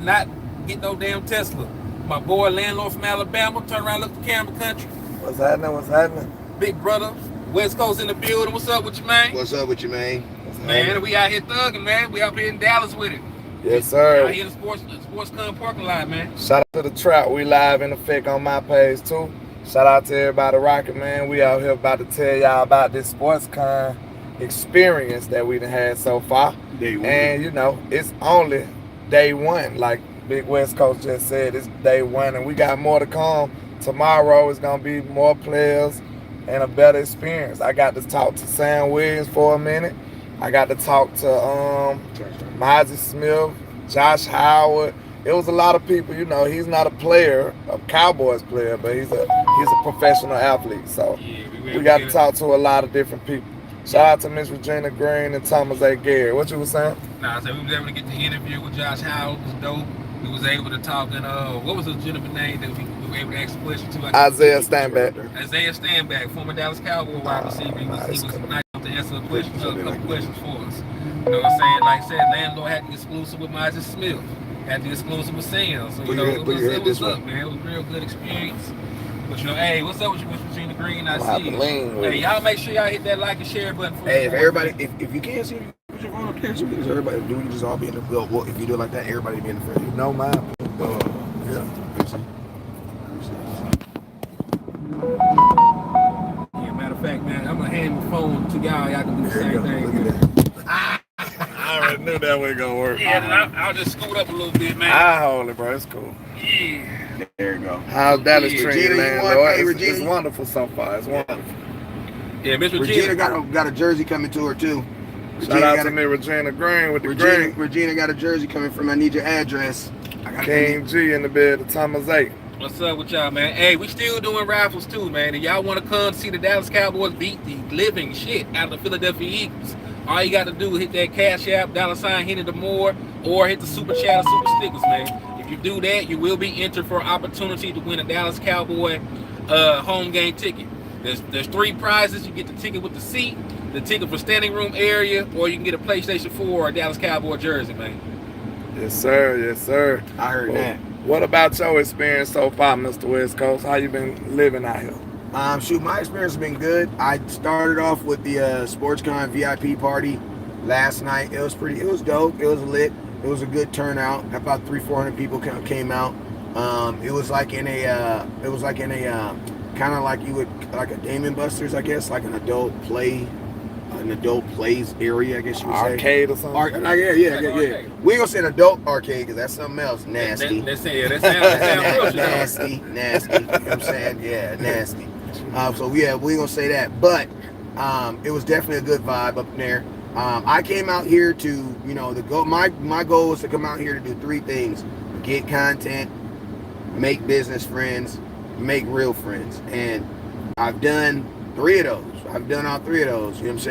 not get no damn Tesla. My boy, LandLord from Alabama. Turn around, look at the camera country. What's happening? What's happening? Big brother, West Coast in the building. What's up with you, man? What's up with you, man? Man, we out here thugging, man. We up here in Dallas with it. Yes, sir. Out here in the sports club parking lot, man. Shout out to the trap. We live in effect on my page, too. Shout out to everybody rocking, man. We out here about to tell y'all about this sports con experience that we done had so far. Day one. And, you know, it's only day one. Like Big West Coast just said, it's day one. And we got more to come. Tomorrow is going to be more players and a better experience. I got to talk to Sam Williams for a minute. I got to talk to Mozzie Smith, Josh Howard. It was a lot of people. You know, he's not a player, a Cowboys player, but he's a professional athlete. So Yeah, we got to talk to a lot of different people. Shout out to Miss Regina Green and Thomas A. Gary. What you was saying? Nah, I said we was able to get the interview with Josh Howard. It was dope. We was able to talk and what was the gentleman's name that we were able to ask a question to? Isaiah Stanback. Isaiah Stanback, former Dallas Cowboy wide receiver. He was nice to answer a couple questions for us. You know what I'm saying? Like I said, LandLord had the exclusive with Mozzie Smith. Had the exclusive with Sam. So, you know, it was up, man. It was a real good experience. But, you know, hey, what's up with you, Miss Regina Green? I see you. Hey, y'all make sure y'all hit that like and share button for Hey, if everybody, if you can't see me, put your phone up there, so because everybody, do we just all be in the, well, if you do it like that, everybody be in the front. No, man. Yeah. Yeah, matter of fact, man, I'm going to hand my phone to y'all. Y'all can do the same thing. Look at that. I already knew that was going to work. Yeah, I'll just scoot up a little bit, man. I hold it, bro. It's cool. Yeah. There you go. How's Dallas Yeah, treating you, Regina, man? you want- hey, It's Regina. wonderful so far. It's wonderful. Yeah, Miss Regina Regina. got a jersey coming to her too. Shout out to me, Regina Green with the green. Regina got a jersey coming from. I need your address. I got King G in the bed of Thomas A. What's up with y'all, man? Hey, we still doing raffles too, man. And y'all want to come see the Dallas Cowboys beat the living shit out of the Philadelphia Eagles. All you got to do is hit that Cash App, $ Henny the More, or hit the Super Chat or Super Stickers, man. If you do that, you will be entered for an opportunity to win a Dallas Cowboy home game ticket. There's 3 prizes. You get the ticket with the seat, the ticket for standing room area, or you can get a PlayStation 4 or a Dallas Cowboy jersey, man. Yes, sir. Yes, sir. I heard that. What about your experience so far, Mr. West Coast? How you been living out here? Shoot, my experience has been good. I started off with the SportsCon VIP party last night. It was dope. It was lit. It was a good turnout. About 300-400 people came out. It was like in a kind of like you would like a Dave & Buster's, I guess, like an adult plays area, I guess you would say. Arcade or something? Yeah. We ain't gonna say an adult arcade because that's something else. Nasty. That sounds Nasty. You know what I'm saying? Yeah, nasty. So yeah, we ain't gonna say that, but it was definitely a good vibe up there. I came out here to, you know, my goal was to come out here to do 3 things: get content, make business friends, make real friends. And I've done 3 of those. I've done all 3 of those. You know what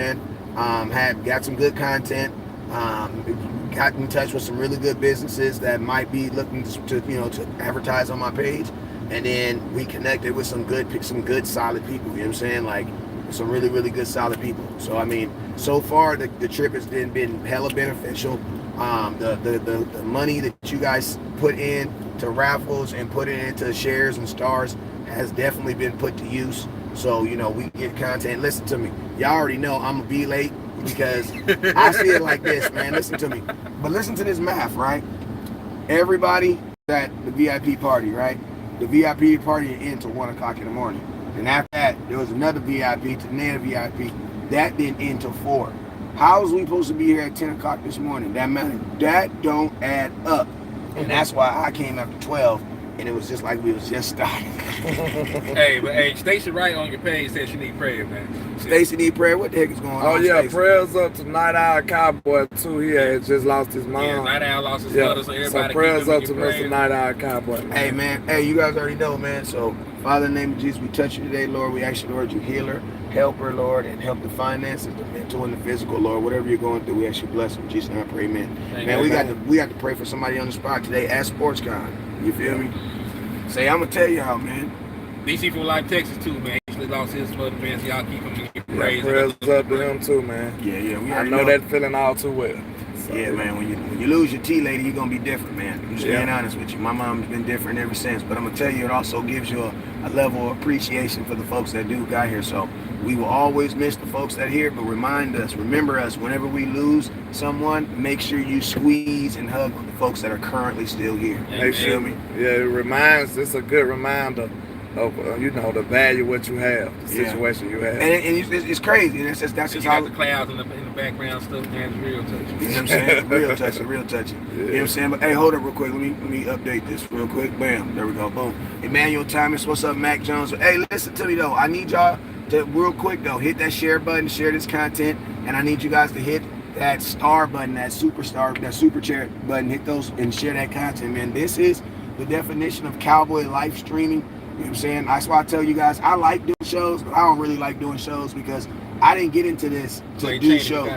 I'm saying? Got some good content. Got in touch with some really good businesses that might be looking to advertise on my page. And then we connected with some good solid people. You know what I'm saying? Like some really, really good solid people. So I mean, so far the trip has been hella beneficial. The money that you guys put in to raffles and put it into shares and stars has definitely been put to use. So, you know, we get content. Listen to me. Y'all already know I'm gonna be late because I see it like this, man. Listen to me. But listen to this math, right? Everybody at the VIP party, right? The VIP party ends till 1 o'clock in the morning. And after that, there was another VIP to another VIP. That didn't end till 4. How was we supposed to be here at 10 o'clock this morning? That don't add up. And that's why I came after 12. And it was just like we was just starting. Hey, Stacey Wright on your page said she need prayer, man. Stacey need prayer. What the heck is going on? Oh yeah, Stacey? prayers up to Night Owl Cowboy too. He had just lost his mom. Yeah, Night Owl lost his mother, so everybody prayers keep him up in to your Mr. prayers. Night Owl Cowboy. Man. Hey man, hey, you guys already know, man. So Father, in the name of Jesus, we touch you today, Lord. We ask you, Lord, you healer, helper, Lord, and help the finances, the mental and the physical, Lord. Whatever you're going through, we ask you bless them. In Jesus' name I pray, amen. Man, we got to pray for somebody on the spot today at SportsCon. You feel me? Say, I'm gonna tell y'all, man. DC from Life, Texas too, man. He actually lost his mother, man. So y'all keep him in your Yeah, praise. prayers up to him too, man. Yeah, we I already know that feeling all too well. So, yeah, man. When you lose your tea lady, you're gonna be different, man. I'm just being honest with you. My mom's been different ever since. But I'm gonna tell you, it also gives you a level of appreciation for the folks that do got here. So we will always miss the folks that are here, but remember us, whenever we lose someone, make sure you squeeze and hug the folks that are currently still here. Make sure, it's a good reminder of the value of what you have, the situation you have. And it's crazy. And that's just how the clouds in the background stuff, man. It's real touching. You know what I'm saying? Real touching. Yeah. You know what I'm saying? But hey, hold up real quick. Let me update this real quick. Bam. There we go. Boom. Emmanuel Thomas, what's up, Mac Jones? Hey, listen to me though. I need y'all to real quick though, hit that share button, share this content, and I need you guys to hit that star button, that super chat button, hit those and share that content, man. This is the definition of cowboy live streaming. You know what I'm saying? That's why I tell you guys, I like doing shows, but I don't really like doing shows because I didn't get into this to do shows.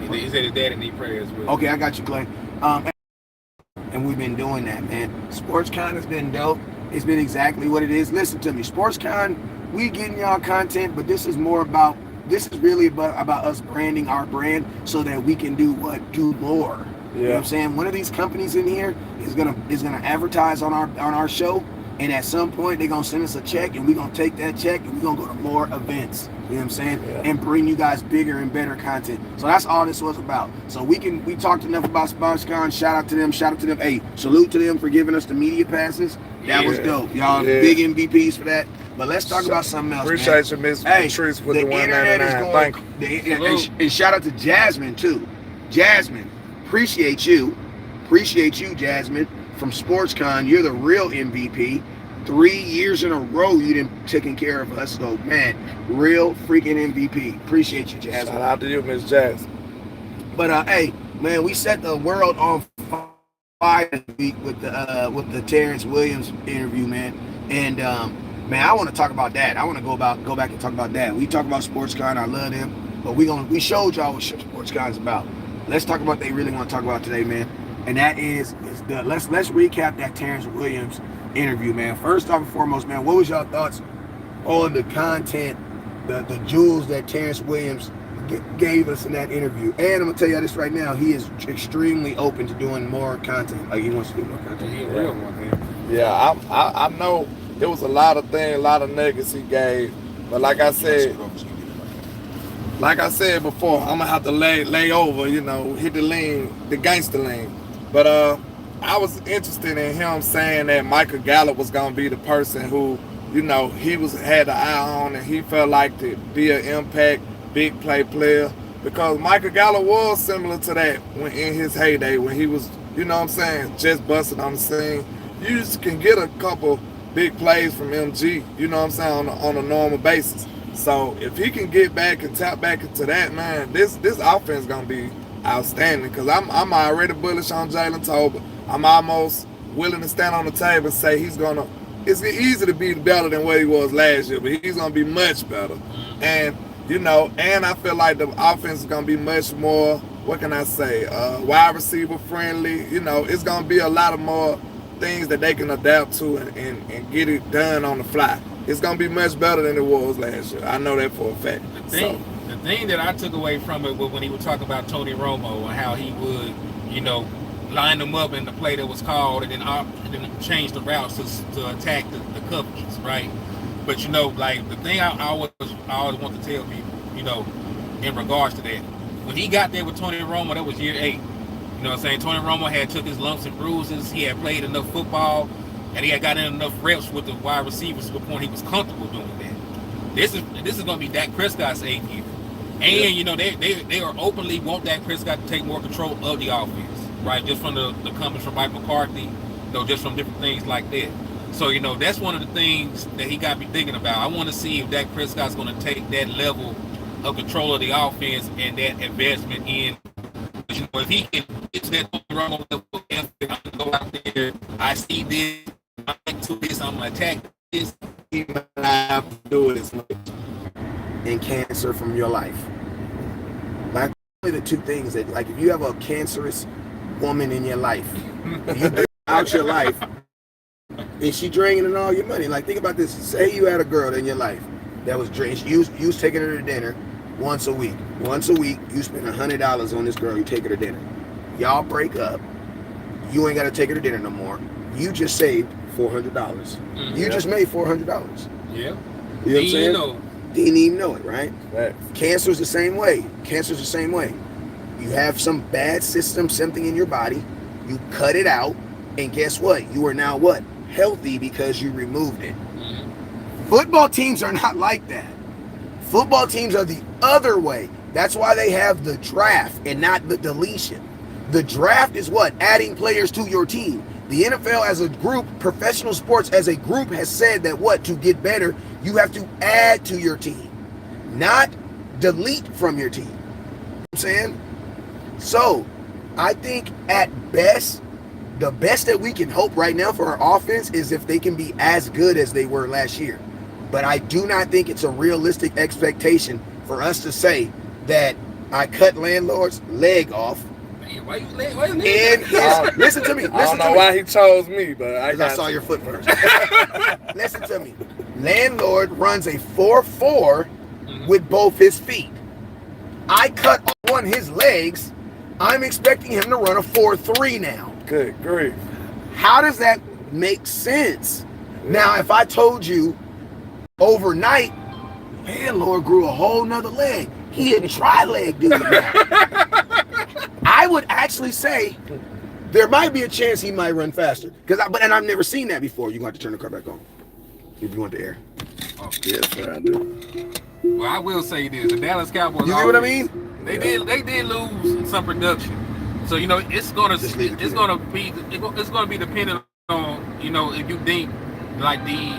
He said his daddy need prayer as well. Okay, I got you, Clay. And we've been doing that, man. SportsCon has been dope. It's been exactly what it is. Listen to me, SportsCon, we getting y'all content, but this is really about us branding our brand so that we can do more. You know what I'm saying? One of these companies in here is gonna advertise on our show. And at some point, they're going to send us a check, and we're going to take that check, and we're going to go to more events, you know what I'm saying, and bring you guys bigger and better content. So that's all this was about. So we talked enough about SpongeCon. Shout out to them. Hey, salute to them for giving us the media passes. That was dope. Y'all big MVPs for that. But let's talk about something else, appreciate you, Miss Patrice, with the 199. Thank you. And shout out to Jasmine, too. Jasmine, appreciate you. Appreciate you, Jasmine. From SportsCon, you're the real MVP. 3 years in a row you done taken care of us. So man, real freaking MVP. Appreciate you, Jasmine. Shout out to you, Miss Jazz. But hey, man, we set the world on fire this week with the Terrence Williams interview, man. And man, I want to talk about that. I want to go back and talk about that. We talk about SportsCon. I love them, but we showed y'all what SportsCon is about. Let's talk about what they really want to talk about today, man. And that is let's recap that Terrence Williams interview, man. First off and foremost, man, what was your thoughts on the content, the jewels that Terrence Williams gave us in that interview? And I'm gonna tell you this right now, he is extremely open to doing more content. Like he wants to do more content. He's a real one, man. Yeah, I know there was a lot of things, a lot of nuggets he gave, but like I said before, I'm gonna have to lay over, hit the gangster lean. But I was interested in him saying that Michael Gallup was gonna be the person who, he had the eye on, and he felt like to be an impact, big play player, because Michael Gallup was similar to that when in his heyday, when he was, just busting on the scene. You just can get a couple big plays from MG, on a normal basis. So if he can get back and tap back into that, man, this offense gonna be outstanding, because I'm already bullish on Jalen Tolbert. I'm almost willing to stand on the table and say it's easy to be better than what he was last year, but he's gonna be much better. And and I feel like the offense is gonna be much more, what can I say, wide receiver friendly. It's gonna be a lot of more things that they can adapt to and get it done on the fly. It's gonna be much better than it was last year. I know that for a fact. The thing that I took away from it was when he was talking about Tony Romo and how he would, line them up in the play that was called, and then change the routes to attack the coverages, right? But like the thing I always want to tell people, in regards to that, when he got there with Tony Romo, that was year 8. You know what I'm saying? Tony Romo had took his lumps and bruises. He had played enough football, and he had gotten enough reps with the wide receivers to the point he was comfortable doing that. This is going to be Dak Prescott's 8th year. And, they are openly want Dak Prescott to take more control of the offense, right? Just from the comments from Mike McCarthy, just from different things like that. So, that's one of the things that he got me thinking about. I want to see if Dak Prescott's going to take that level of control of the offense and that advancement in. If he can get to that level, I'm going to go out there, I see this, I'm going to do this, I'm going to attack this. He might have to do this. And cancer from your life. Like, only the 2 things that, like, if you have a cancerous woman in your life, you out your life, and she draining all your money. Like, think about this. Say you had a girl in your life that was draining. You was taking her to dinner, once a week. Once a week, you spend $100 on this girl. You take her to dinner. Y'all break up. You ain't got to take her to dinner no more. You just saved $400. Mm-hmm. You just made $400. Yeah. You know what I'm saying? Didn't even know it, right? Cancer's the same way. Cancer's the same way. You have some bad system, something in your body. You cut it out, and guess what? You are now what? Healthy because you removed it. Mm-hmm. Football teams are not like that. Football teams are the other way. That's why they have the draft and not the deletion. The draft is what? Adding players to your team. The NFL as a group, professional sports as a group has said that what? To get better, you have to add to your team, not delete from your team. You know what I'm saying? So, I think at best, the best that we can hope right now for our offense is if they can be as good as they were last year. But I do not think it's a realistic expectation for us to say that I cut LandLord's leg off. Why you listen to me. I don't know why he chose me, but I saw your foot first. Listen to me. LandLord runs a 4.4 with both his feet. I cut off one of his legs. I'm expecting him to run a 4.3 now. Good grief. How does that make sense? Now, if I told you overnight, LandLord grew a whole nother leg. He a tri-leg dude now. I would actually say there might be a chance he might run faster. And I've never seen that before. You're going to have to turn the car back on if you want the air. Oh, yes, I do. Well, I will say this: the Dallas Cowboys. You see what I mean? They did lose some production. So it's gonna be dependent on if you think like the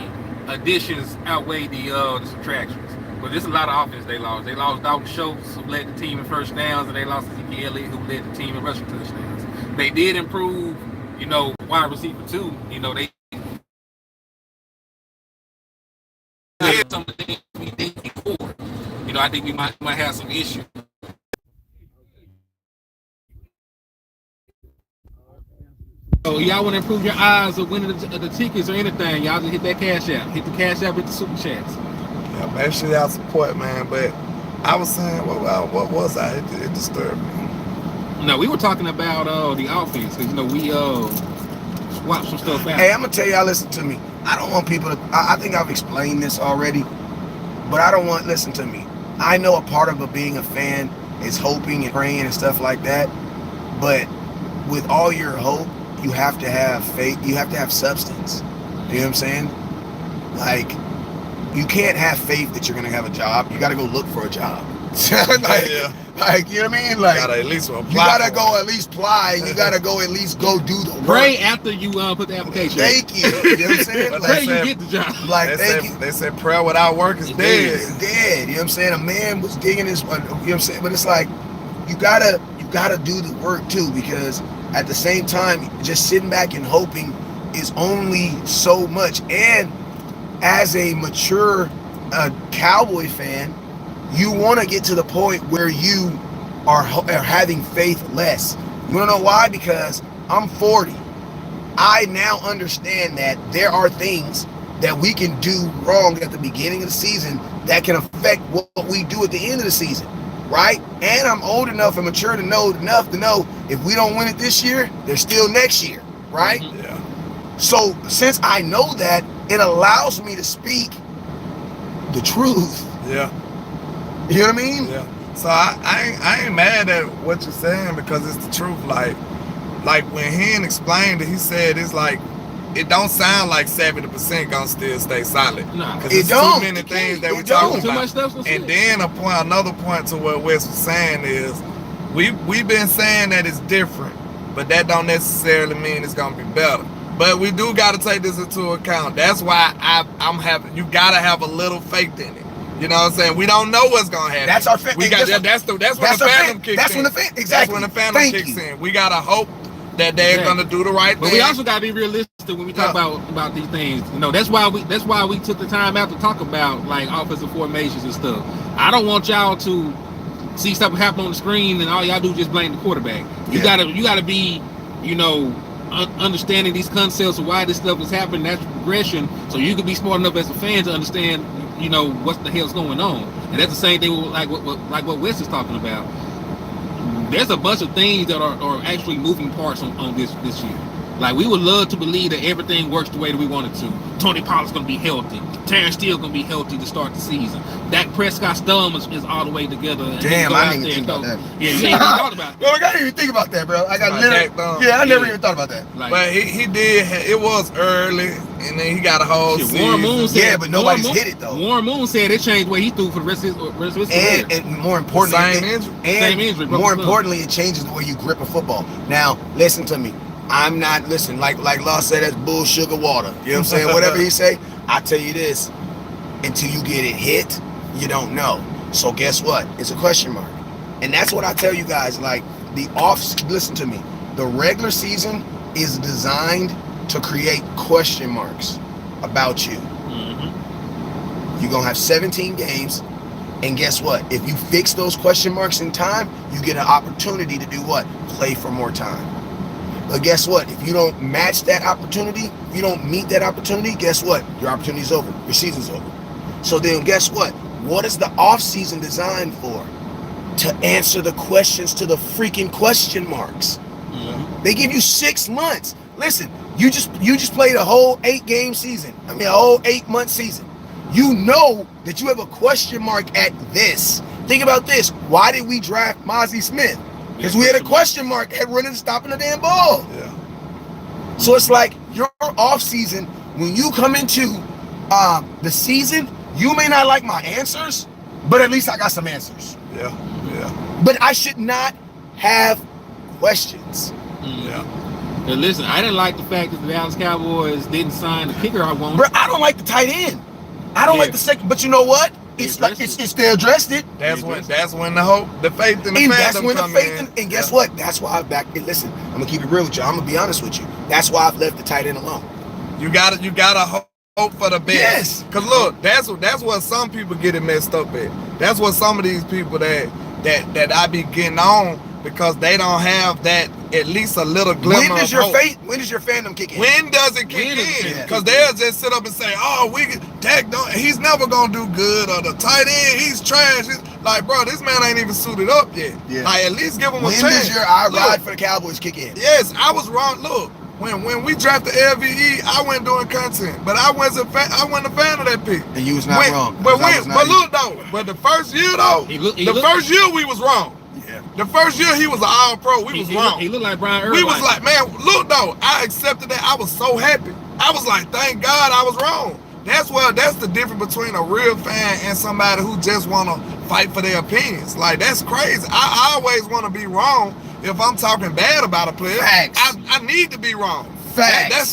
additions outweigh the subtractions. But there's a lot of offense they lost. They lost Dalton Schultz, who led the team in first downs, and they lost Ezekiel Elliott, who led the team in rushing touchdowns. They did improve, wide receiver too. They did some of the things we did before. I think we might have some issues. So y'all want to improve your odds of winning the tickets or anything, y'all just hit that cash app. Hit the cash app, hit the super chats. Yeah, make sure y'all support, man. But I was saying, what was I? It disturbed me. No, we were talking about the offense because we swapped some stuff out. Hey, I'm gonna tell y'all. Listen to me. I don't want people to. I think I've explained this already, but I don't want. Listen to me. I know a part of being a fan is hoping and praying and stuff like that, but with all your hope, you have to have faith. You have to have substance. You know what I'm saying? Like, you can't have faith that you're gonna have a job. You got to go look for a job. Like, you know what I mean? Like, you gotta at least apply. You gotta go at least apply. You gotta go at least go do the work. Pray after you put the application. Thank you. You know what I'm saying? Pray you get the job. Like, thank you. They said prayer without work is dead. It's dead. You know what I'm saying? A man was digging his. You know what I'm saying? But it's like you gotta do the work too, because at the same time, just sitting back and hoping is only so much. And as a mature Cowboy fan, you want to get to the point where you are having faith less. You want to know why? Because I'm 40. I now understand that there are things that we can do wrong at the beginning of the season that can affect what we do at the end of the season, right? And I'm old enough and mature enough to know if we don't win it this year, there's still next year, right? Yeah. So since I know that, it allows me to speak the truth. Yeah. You know what I mean? Yeah. So I ain't mad at what you're saying because it's the truth. Like when Hen explained it, he said it's like it don't sound like 70% gonna still stay solid. Nah, because it's too many things that we're talking about. And then another point to what Wes was saying is we've been saying that it's different, but that don't necessarily mean it's gonna be better. But we do got to take this into account. That's why you gotta have a little faith in it. You know what I'm saying? We don't know what's gonna happen. That's our faith. That's when the phantom kicks in. That's when the phantom. Exactly. That's when the phantom kicks in. We gotta hope that they're gonna do the right thing. But we also gotta be realistic when we talk about these things. That's why we took the time out to talk about like offensive formations and stuff. I don't want y'all to see stuff happen on the screen and all y'all do is just blame the quarterback. You gotta be, understanding these concepts of why this stuff is happening. That's progression. So you can be smart enough as a fan to understand you know, what the hell's going on. And that's the same thing with like what Wes is talking about. There's a bunch of things that are actually moving parts on this year. Like, we would love to believe that everything works the way that we want it to. Tony Pollard's going to be healthy. Terrence Steele going to be healthy to start the season. Dak Prescott's thumb is all the way together. Damn, I didn't even think about that. Yeah, you ain't even thought about Well, that. I didn't even think about that, bro. I got literally. Yeah, I never even thought about that. Like, but he did. It was early, and then he got a whole shit, season. Warren Moon said, Yeah, but nobody's hit it, though. Warren Moon said it changed the way he threw for the rest of his career. And more importantly, Same injury. More importantly, it changes the way you grip a football. Now, listen to me. I'm not, listen, like Law said, that's bull sugar water. You know what I'm saying? Whatever he say, I tell you this, until you get it hit, you don't know. So guess what? It's a question mark. And that's what I tell you guys, like, listen to me, the regular season is designed to create question marks about you. You're going to have 17 games, and guess what? If you fix those question marks in time, you get an opportunity to do what? Play for more time. But guess what? If you don't match that opportunity, if you don't meet that opportunity, guess what? Your opportunity's over. Your season's over. So then guess what? What is the off-season designed for? To answer the questions to the freaking question marks. They give you 6 months. Listen, you just played a whole 8-game season. I mean, a whole 8-month season. You know that you have a question mark at this. Think about this. Why did we draft Mozzie Smith? Because we had a question mark at running and stopping the damn ball. Yeah. So it's like your off season, when you come into the season, you may not like my answers, but at least I got some answers. Yeah. But I should not have questions. Yeah. But listen, I didn't like the fact that the Dallas Cowboys didn't sign the kicker I wanted. Bro, I don't like the tight end. I don't like the second, but you know what? It's like it's they addressed it. That's when the hope, the faith in the And fandom that's when the come faith in. and guess what? That's why I back. Listen, I'm gonna keep it real with you. I'm gonna be honest with you. That's why I've left the tight end alone. You gotta hope for the best. Yes. Cause look, that's what some people get it messed up at. That's what some of these people that I be getting on because they don't have that at least a little glimmer When does of hope. when does your fandom kick in? When does it kick in? Because they'll just sit up and say, "Oh, he's never gonna do good," or the tight end, he's trash. Like, bro, this man ain't even suited up yet. Yeah. Like, at least give him a chance. When does your ride for the Cowboys kick in? Yes, I was wrong. Look, when we drafted LVE, I went doing content, but I wasn't a fan of that pick. And you was not wrong. But look though, but the first year though, first year we was wrong. Yeah. The first year he was an all-pro, we was wrong. He looked like Brian Irvine. We was like, man, look though, I accepted that. I was so happy. I was like, thank God I was wrong. That's the difference between a real fan and somebody who just want to fight for their opinions. Like, that's crazy. I always want to be wrong if I'm talking bad about a player. Facts. I need to be wrong. Facts. That's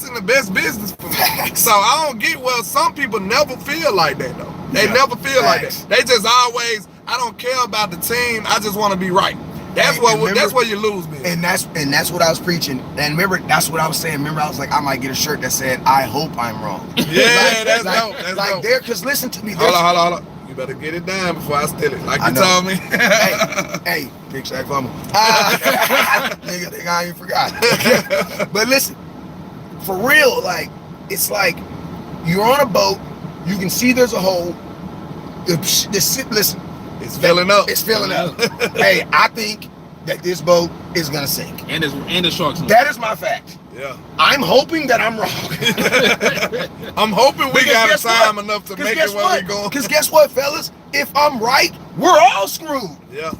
in the best business for me. Facts. So I don't get, well, some people never feel like that though. They never feel like that. They just always, I don't care about the team. I just want to be right. That's where you lose me. And that's what I was preaching. And remember, that's what I was saying. Remember, I was like, I might get a shirt that said, "I hope I'm wrong." Yeah, that's dope. That's like dope. there, cause listen to me. Hold on. You better get it down before I steal it. Like you told me. hey, big sack fumble. Nigga, I ain't forgot. But listen, for real, like, it's like you're on a boat. You can see there's a hole. Listen. It's filling up. It's filling up. Hey, I think that this boat is gonna sink. And the sharks. That is my fact. Yeah. I'm hoping that I'm wrong. I'm hoping we got time enough to make it where we going. Because guess what, fellas? If I'm right, we're all screwed. Yeah.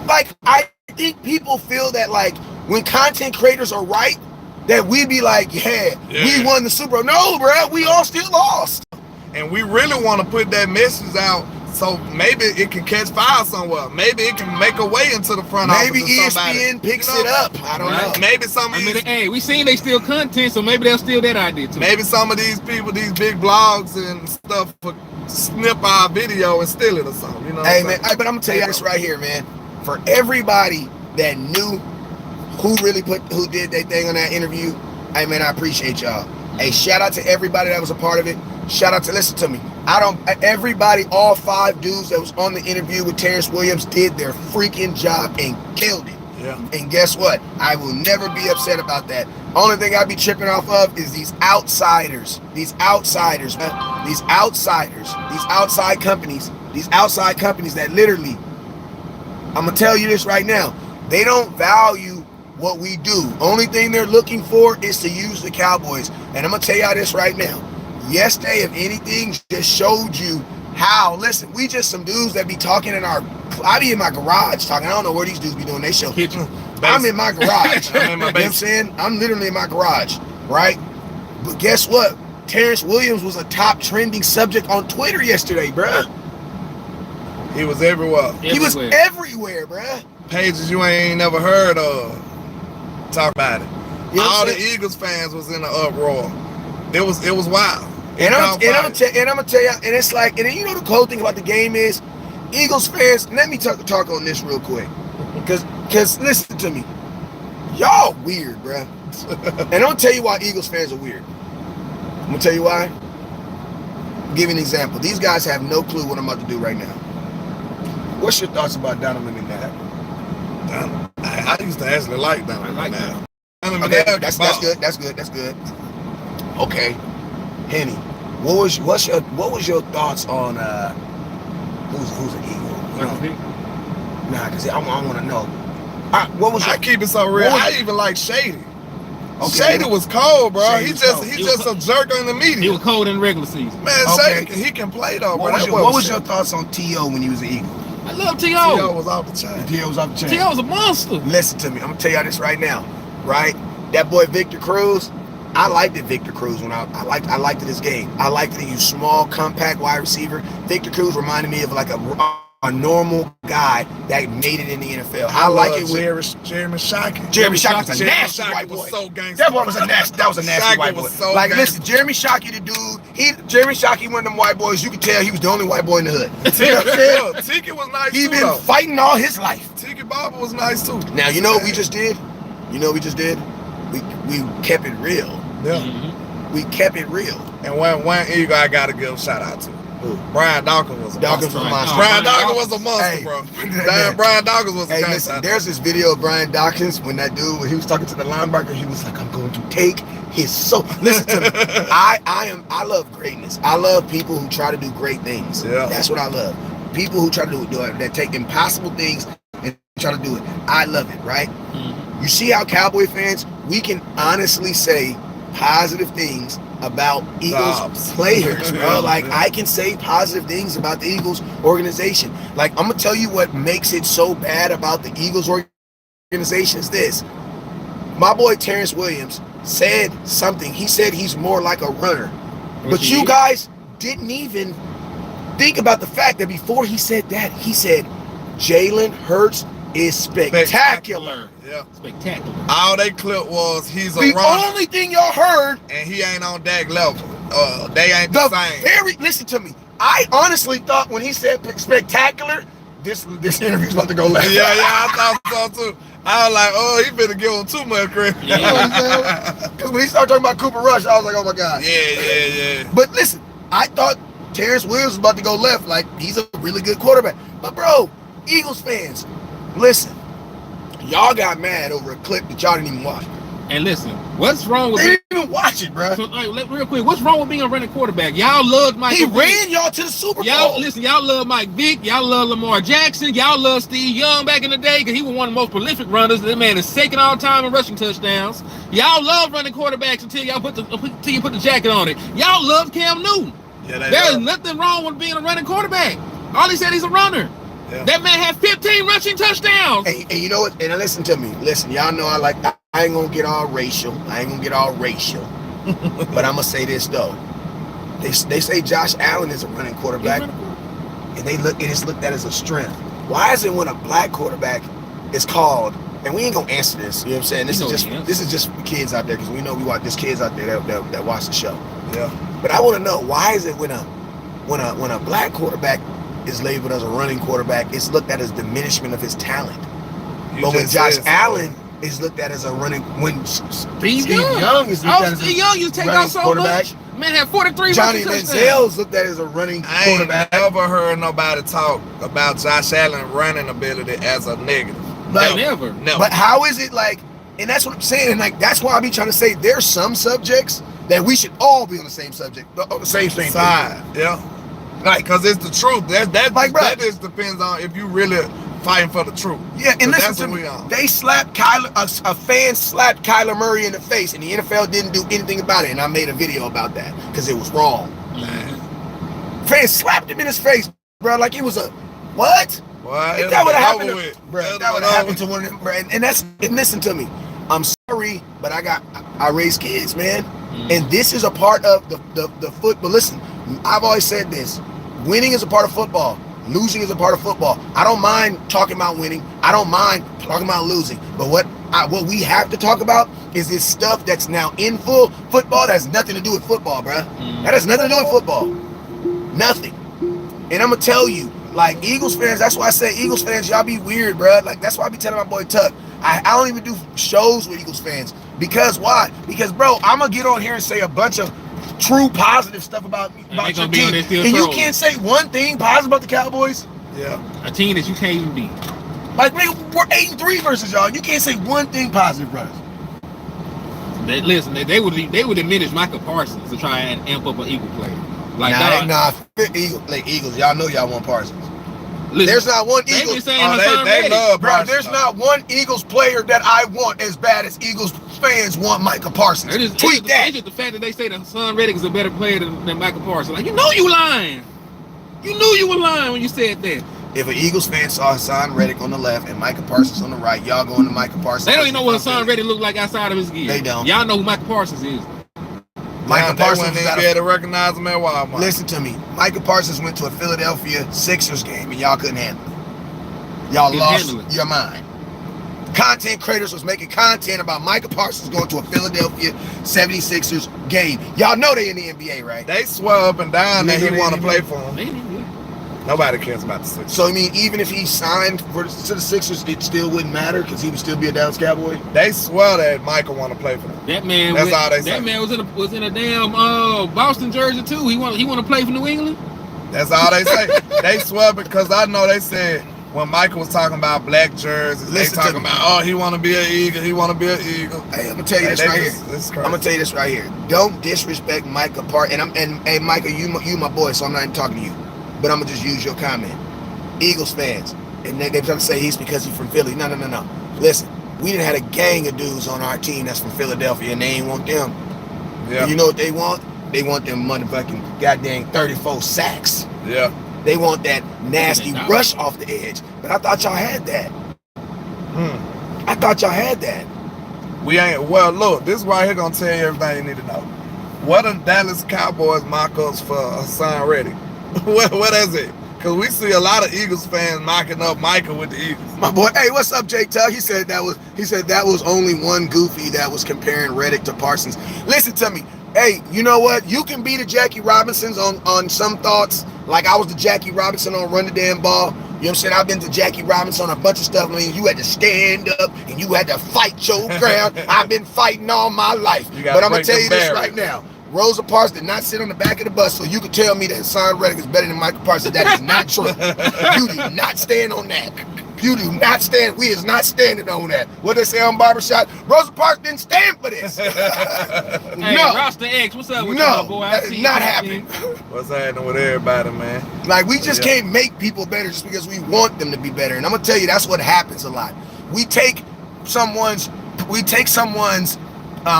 Like, I think people feel that, like, when content creators are right, that we be like, yeah, we won the Super Bowl. No, bro, we all still lost. And we really want to put that message out so maybe it can catch fire somewhere. Maybe it can make a way into the front office. Maybe ESPN picks it up. I don't know. Maybe some of these... hey, we seen they steal content, so maybe they'll steal that idea too. Maybe some of these people, these big blogs and stuff, snip our video and steal it or something. You know. Hey, man, but I'm gonna tell you this right here, man. For everybody that knew who did their thing on that interview, hey, man, I appreciate y'all. Hey, shout out to everybody that was a part of it. Shout out to, listen to me. Everybody, all 5 dudes that was on the interview with Terrence Williams did their freaking job and killed it. Yeah. And guess what? I will never be upset about that. Only thing I be tripping off of is these outsiders. These outsiders, man. These outsiders. These outside companies. These outside companies that literally, I'm going to tell you this right now. They don't value what we do. Only thing they're looking for is to use the Cowboys. And I'm going to tell y'all this right now. Yesterday, if anything, just showed you how. Listen, we just some dudes that be talking in our. I be in my garage talking. I don't know where these dudes be doing they show. I'm in my garage. I'm in my you know what I'm saying? I'm literally in my garage, right? But guess what? Terrence Williams was a top trending subject on Twitter yesterday, bruh. He was everywhere. He was everywhere, bruh. Pages you ain't never heard of. Talk about it. You know All the Eagles fans was in the uproar. It was wild. And I'm gonna tell you, and it's like, and then you know the cool thing about the game is, Eagles fans. Let me talk on this real quick, cause listen to me, y'all weird, bruh. And I'm gonna tell you why Eagles fans are weird. I'm gonna tell you why. I'll give you an example. These guys have no clue what I'm about to do right now. What's your thoughts about Donovan McNabb? I used to actually like Donovan McNabb. Okay, that's good. Okay, Henny, what's your thoughts on who's an Eagle? Nah, cause I want to know. I keep it so real. I even like Shady. Okay. Shady was cold, bro. Shady's He just a jerk in the media. He was cold in the regular season. Man, Okay. Shady, he can play though, bro. What was your thoughts on T.O. when he was an Eagle? I love T.O. T.O. was off the chain. T.O. was off the chain. T.O. was a monster. Listen to me. I'm gonna tell y'all this right now, right? That boy Victor Cruz. I liked it, Victor Cruz, when I liked it his game. I liked it. He was small, compact wide receiver. Victor Cruz reminded me of like a normal guy that made it in the NFL. I like it with Jeremy Shockey. Jeremy Shockey was a nasty white boy. That boy was a nasty. That was a nasty white boy. So like, listen, Jeremy Shockey, the dude. Jeremy Shockey, one of them white boys. You could tell he was the only white boy in the hood. You know what I'm saying? Tiki was nice He too. been fighting all his life. Tiki Barber was nice too. Now you know what we just did. We kept it real. Yeah. Mm-hmm. We kept it real. And one Eagle I gotta give a shout out to. Who? Brian Dawkins was a monster. monster. Brian Dawkins was a monster, bro. Brian Dawkins was a Hey, listen, there's this video of Brian Dawkins when he was talking to the linebacker. He was like, "I'm going to take his soul." Listen to me. I love greatness. I love people who try to do great things. Yeah. That's what I love. People who try to do it, that take impossible things and try to do it. I love it, right? Mm-hmm. You see how Cowboy fans, we can honestly say positive things about Eagles players, bro. Like, I can say positive things about the Eagles organization. Like, I'm gonna tell you what makes it so bad about the Eagles organization is this. My boy Terrence Williams said something. He said he's more like a runner. But you guys didn't even think about the fact that before he said that, he said Jalen Hurts is spectacular. Yeah. Spectacular. All they clip was he's a The runner only thing y'all heard, and he ain't on that level. They ain't the same. listen to me. I honestly thought when he said spectacular, this interview's about to go left. Yeah, I thought so too. I was like, oh, he better give him too much credit. You know what I'm saying? Because when he started talking about Cooper Rush, I was like, oh my God. Yeah. But listen, I thought Terrence Williams was about to go left. Like, he's a really good quarterback. But bro, Eagles fans, listen. Y'all got mad over a clip that y'all didn't even watch. And listen, what's wrong with They didn't even watch it, bro. So, like, real quick, what's wrong with being a running quarterback? Y'all loved Mike. He ran y'all to the Super Bowl. Y'all love Mike Vick. Y'all love Lamar Jackson. Y'all love Steve Young back in the day because he was one of the most prolific runners. That man is second all time in rushing touchdowns. Y'all love running quarterbacks until you put the jacket on it. Y'all love Cam Newton. Yeah, There's nothing wrong with being a running quarterback. All he said, he's a runner. Yeah. That man had 15 rushing touchdowns. And you know what? And listen to me. Listen, y'all know I ain't gonna get all racial. But I'm gonna say this though. They say Josh Allen is a running quarterback, and it's looked at as a strength. Why is it when a black quarterback is called? And we ain't gonna answer this. You know what I'm saying? This is just for kids out there, because we know there's kids out there that watch the show. Yeah. But I want to know, why is it when a black quarterback is labeled as a running quarterback, it's looked at as diminishment of his talent. But when Josh Allen is looked at as a running, when Steve Young is looked at as a you take out so quarterback, much. Man had 43 Johnny rushing touchdowns. Manziel's looked at as a running quarterback. I ain't never heard nobody talk about Josh Allen's running ability as a negative. Like, Never. But how is it like? And that's what I'm saying. And like that's why I be trying to say there's some subjects that we should all be on the same subject, on the same side. Yeah. Like, cause it's the truth. That just depends on if you really fighting for the truth. Yeah, and listen that's to what me. we on. They slapped a fan slapped Kyler Murray in the face, and the NFL didn't do anything about it. And I made a video about that because it was wrong. Man. Fan slapped him in his face, bro. Like it was a what? What? If that would have happened, bro, that would have happened to one of them, bro. And listen to me. I'm sorry, but I raise kids, man. And this is a part of the football. Listen, I've always said this. Winning is a part of football. Losing is a part of football. I don't mind talking about winning. I don't mind talking about losing. But what we have to talk about is this stuff that's now in full football that has nothing to do with football, bro. That has nothing to do with football. Nothing. And I'm going to tell you, like, Eagles fans, that's why I say Eagles fans, y'all be weird, bro. Like, that's why I be telling my boy Tuck. I don't even do shows with Eagles fans. Because why? Because, bro, I'm going to get on here and say a bunch of true positive stuff about your team. And you can't say one thing positive about the Cowboys? Yeah. A team that you can't even beat. Like, we're 8-3 versus y'all. You can't say one thing positive, brothers. Listen, they would diminish Michael Parsons to try and amp up an Eagle player. Like Eagles. Y'all know y'all want Parsons. Listen, there's not one Eagles. They love bro. Parsons. There's not one Eagles player that I want as bad as Eagles fans want Micah Parsons. Tweet that. It's just the fact that they say that Hassan Reddick is a better player than Michael Parsons. Like, you know you lying. You knew you were lying when you said that. If an Eagles fan saw Hassan Reddick on the left and Micah Parsons on the right, y'all going to Micah Parsons. They don't even know what Hassan Reddick look like outside of his gear. They don't. Y'all know who Michael Parsons is. Micah Parsons wouldn't even be able to recognize him at Walmart. Listen to me. Micah Parsons went to a Philadelphia Sixers game and y'all couldn't handle it. Y'all lost your mind. Content creators was making content about Micah Parsons going to a Philadelphia 76ers game. Y'all know they in the NBA, right? They swear up and down that he want to play for them. Nobody cares about the Sixers. So, I mean, even if he signed to the Sixers, it still wouldn't matter because he would still be a Dallas Cowboy? They swear that Michael want to play for them. That man, that's all they say. That man was in a damn Boston jersey, too. He want to play for New England? That's all they say. They swear because I know they said when Michael was talking about black jerseys, they talking about, he want to be an Eagle. He want to be an Eagle. Hey, I'm going to tell you this right here. I'm going to tell you this right here. Don't disrespect Micah Parsons. And hey, Micah, you my boy, so I'm not even talking to you. But I'm going to just use your comment. Eagles fans, and they're trying to say he's because he's from Philly. No. Listen, we done had a gang of dudes on our team that's from Philadelphia, and they ain't want them. Yeah. And you know what they want? They want them motherfucking goddamn 34 sacks. Yeah. They want that nasty rush off the edge. But I thought y'all had that. I thought y'all had that. We ain't. Well, look, this right here gonna tell you everything you need to know. What are Dallas Cowboys mock-ups for Hassan Reddick? What is it? Because we see a lot of Eagles fans knocking up Michael with the Eagles. My boy, hey, what's up, Jay Tug? He said that was only one goofy that was comparing Reddick to Parsons. Listen to me. Hey, you know what? You can be the Jackie Robinsons on some thoughts. Like I was the Jackie Robinson on Run the Damn Ball. You know what I'm saying? I've been to Jackie Robinson on a bunch of stuff. I mean, you had to stand up and you had to fight your ground. I've been fighting all my life. But I'm going to tell you this right now. Rosa Parks did not sit on the back of the bus, so you can tell me that Hassan Reddick is better than Michael Parsons. That is not true. You do not stand on that. You do not stand. We is not standing on that. What they say on Barbershop? Rosa Parks didn't stand for this. Hey, no. Roster X, what's up with you, boy? That is not happening. What's happening with everybody, man? Like, we just can't make people better just because we want them to be better. And I'm going to tell you, that's what happens a lot. We take someone's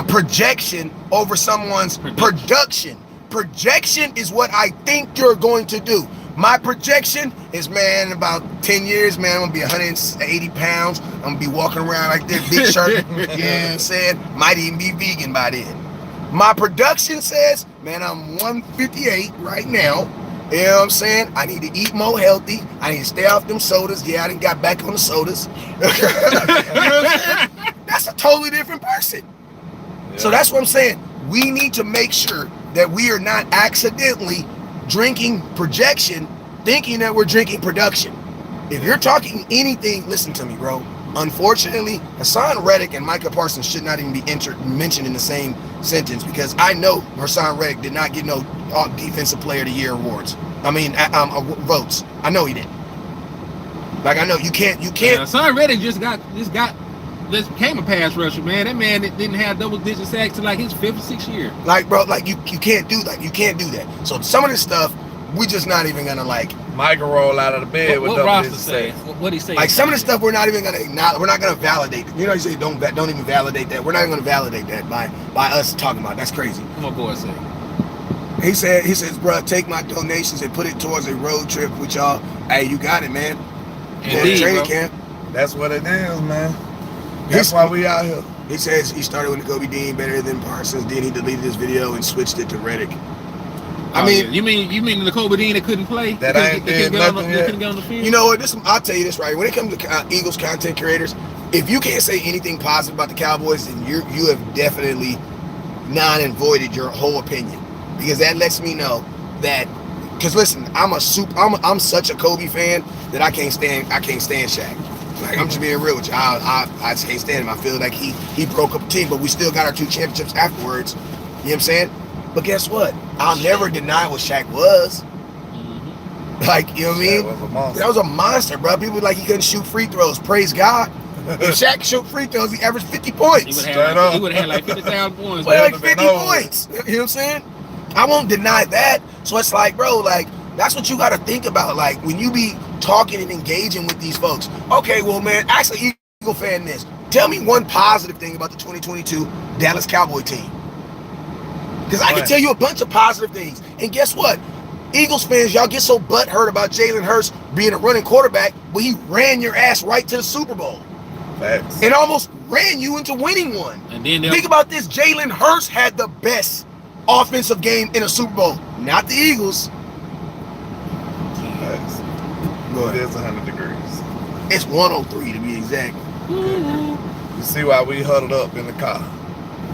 projection over someone's production. Projection is what I think you're going to do. My projection is, man, in about 10 years, man, I'm going to be 180 pounds. I'm going to be walking around like this, big shirt. You know what I'm saying? Might even be vegan by then. My production says, man, I'm 158 right now. You know what I'm saying? I need to eat more healthy. I need to stay off them sodas. Yeah, I done got back on the sodas. You know what I'm saying? That's a totally different person. Yeah. So that's what I'm saying. We need to make sure that we are not accidentally drinking projection, thinking that we're drinking production. If you're talking anything, listen to me, bro. Unfortunately, Hassan Reddick and Micah Parsons should not even be mentioned in the same sentence because I know Hassan Reddick did not get no Defensive Player of the Year awards. I mean, votes. I know he didn't. Like, I know you can't. Son Reddick just became a pass rusher, man. That man didn't have double-digit sacks till like his 5th or 6th year. Like, bro, like you can't do that. You can't do that. So some of this stuff, we just not even gonna like. Mike can roll out of the bed with double-digit say? sacks. What he say? Like some of the stuff, we're not even gonna acknowledge. We're not gonna validate. You know, you say don't even validate that. We're not even gonna validate that by us talking about it. That's crazy. What my boy say? He says, bro, take my donations and put it towards a road trip with y'all. Hey, you got it, man. Indeed, training bro. camp. That's what it is, man. That's why we out here. He says he started with Kobe Dean better than Parsons. Then he deleted his video and switched it to Reddick. I mean, you mean the Kobe Dean that couldn't play? That ain't did nothing yet. Couldn't get on the field? You know what? I'll tell you this right. When it comes to Eagles content creators, if you can't say anything positive about the Cowboys, then you have definitely non and voided your whole opinion, because that lets me know that. Because listen, I'm such a Kobe fan that I can't stand Shaq. Like, I'm just being real with you. I just can't stand him. I feel like he broke up the team, but we still got our 2 championships afterwards. You know what I'm saying? But guess what? I'll never deny what Shaq was. Like, you know what I mean? That was a monster, bro. People like he couldn't shoot free throws. Praise God. If Shaq shoot free throws, he averaged 50 points. He would have had like 50,000 points. Well, like 50 points. You know what I'm saying? I won't deny that. So it's like, bro, like, that's what you got to think about. Like, when you be talking and engaging with these folks. Okay, well, man, actually, Eagle fan this. Tell me one positive thing about the 2022 Dallas Cowboy team. Because I can tell you a bunch of positive things. And guess what? Eagles fans, y'all get so butthurt about Jalen Hurts being a running quarterback, but he ran your ass right to the Super Bowl. Facts. And almost ran you into winning one. And then think about this. Jalen Hurts had the best offensive game in a Super Bowl. Not the Eagles. Facts. It is 100 degrees. It's 103 to be exact. You see why we huddled up in the car.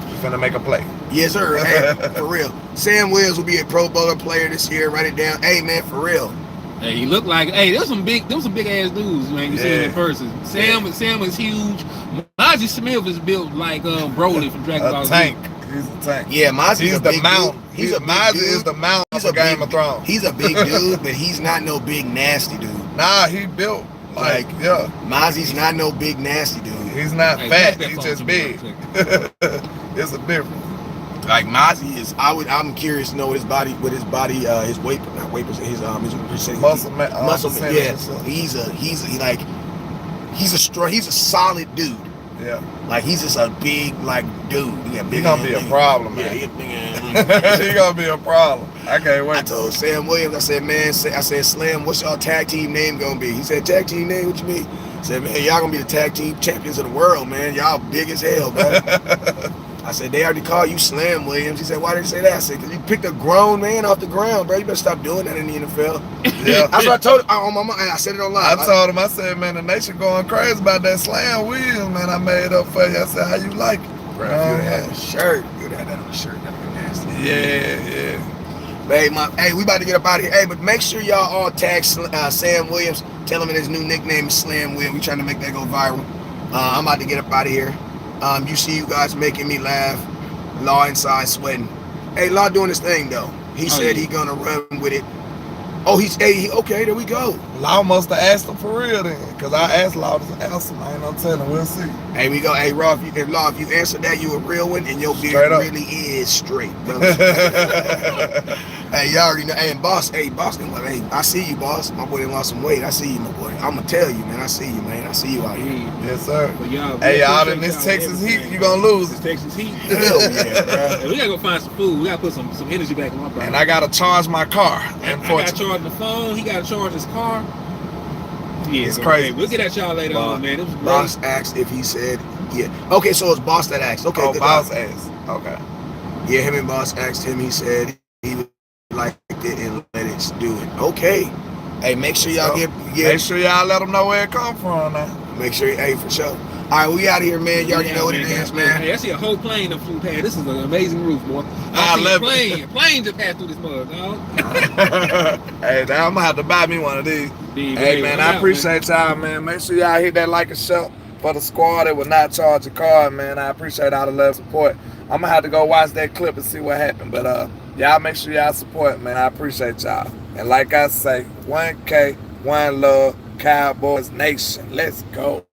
We finna make a play. Yes, sir. Hey, for real. Sam Williams will be a Pro Bowler player this year. Write it down. Hey, man, for real. Hey, he looked like, there's some big ass dudes, man. You see him in person. Sam is huge. Mozzie Smith is built like Broly from Dragon Ball Z. Tank. He's a tank. Yeah, Mozzie's the mount. Mozzie is the mount of Game of Thrones. He's a big dude, but he's not no big nasty dude. Nah, he built like yeah. Mozzie's not no big nasty dude. He's not fat. He's just big. It's a difference. Like Mozzie is, I'm curious to know his weight, his percentage. Muscle. Yeah, he's a solid dude. Yeah. Like he's just a big dude. He's gonna be a problem, man. He's gonna be a problem. I can't wait. I told Sam Williams, I said, man, Slam, what's y'all tag team name gonna be? He said, tag team name, what you mean? I said, man, y'all gonna be the tag team champions of the world, man. Y'all big as hell, bro. I said, they already call you Slam Williams. He said, why did you say that? I said, because you picked a grown man off the ground, bro. You better stop doing that in the NFL. Yeah. That's what I told him. I said it online. I told him, I said, man, the nation going crazy about that Slam Williams, man. I made up for you. I said, how you like it? Bro, if you had a shirt, you'd have that on the shirt. That'd be nasty. Yeah. But hey, we about to get up out of here. Hey, but make sure y'all all tag Sam Williams. Tell him his new nickname is Slam Williams. We trying to make that go viral. I'm about to get up out of here. You see you guys making me laugh. Law inside sweating. Hey, Law doing his thing though. He said he gonna run with it. Oh, okay, there we go. Law must have asked him for real then. Because I asked Law to answer him. I ain't no telling. We'll see. Hey, we go. Hey, Raw, if you answer that, you a real one, and your beard really is straight, brother. Hey, y'all already know. Hey, and boss, hey, I see you, boss. My boy done lost some weight. I see you, my boy. I'm gonna tell you, man. I see you, man. I see you out here. Yes, sir. But y'all in this Texas heat, you gonna lose. This Texas heat. Hell yeah, bro. Hey, we gotta go find some food. We gotta put some energy back in my body. And I gotta charge my car. I gotta charge the phone. He gotta charge his car. Yeah, it's crazy. Hey, we'll get at y'all later on, man. It was Boss asked if he said, yeah. Okay, so it's Boss that asked. Okay, oh, Boss asked. Okay. Yeah, him and Boss asked him. He said he would like it and let it do it. Okay. Hey, make sure y'all make sure y'all let them know where it come from now. Make sure, hey, for sure. All right, we out of here, man. You already know what it is, man. Hey, I see a whole plane that flew past. This is an amazing roof, boy. I love it. Plane just passed through this mud, dog. Hey, now I'm gonna have to buy me one of these. Hey, man, I appreciate y'all, man. Make sure y'all hit that like and share for the squad that will not charge a card, man. I appreciate all the love support. I'm gonna have to go watch that clip and see what happened. But y'all make sure y'all support, man. I appreciate y'all. And like I say, 1K, 1 love. Cowboys Nation. Let's go.